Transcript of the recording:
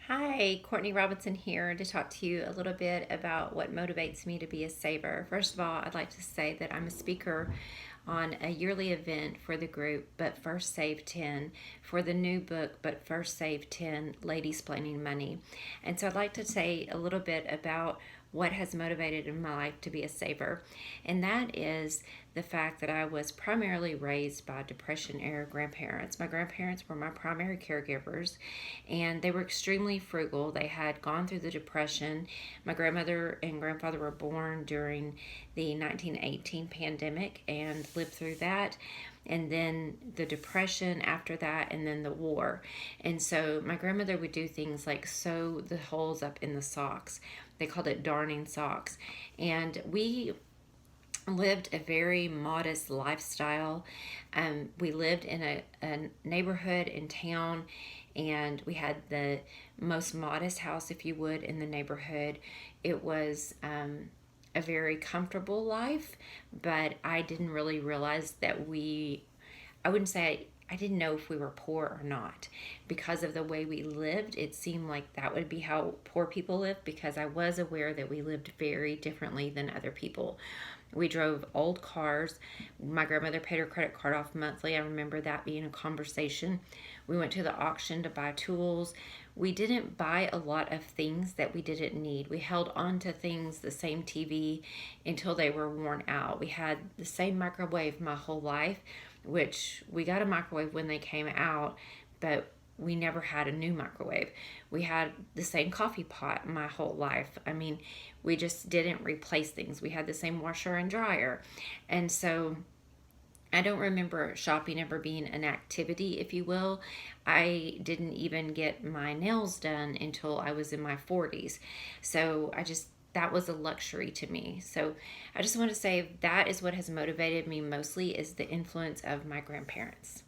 Hi, Courtney Robinson here to talk to you a little bit about what motivates me to be a saver. First of all, I'd like to say that I'm a speaker on a yearly event for the group, But First Save 10, for the new book, But First Save 10 Ladies Planning Money. And so I'd like to say a little bit about what has motivated in my life to be a saver. And that is the fact that I was primarily raised by Depression era grandparents. My grandparents were my primary caregivers, and they were extremely frugal. They had gone through the Depression. My grandmother and grandfather were born during the 1918 pandemic and lived through that, and then the Depression after that, and then the war. And so my grandmother would do things like sew the holes up in the socks. They called it darning socks. And we lived a very modest lifestyle. We lived in a neighborhood in town, and we had the most modest house, if you would, in the neighborhood. It was a very comfortable life, but I didn't really realize that I wouldn't say I didn't know if we were poor or not. Because of the way we lived, it seemed like that would be how poor people live, because I was aware that we lived very differently than other people. We drove old cars. My grandmother paid her credit card off monthly. I remember that being a conversation. We went to the auction to buy tools. We didn't buy a lot of things that we didn't need. We held on to things, the same TV, until they were worn out. We had the same microwave my whole life, which we got a microwave when they came out, but we never had a new microwave. We had the same coffee pot my whole life. I mean, we just didn't replace things. We had the same washer and dryer. And so I don't remember shopping ever being an activity, if you will. I didn't even get my nails done until I was in my 40s. So that was a luxury to me. So I just want to say that is what has motivated me mostly, is the influence of my grandparents.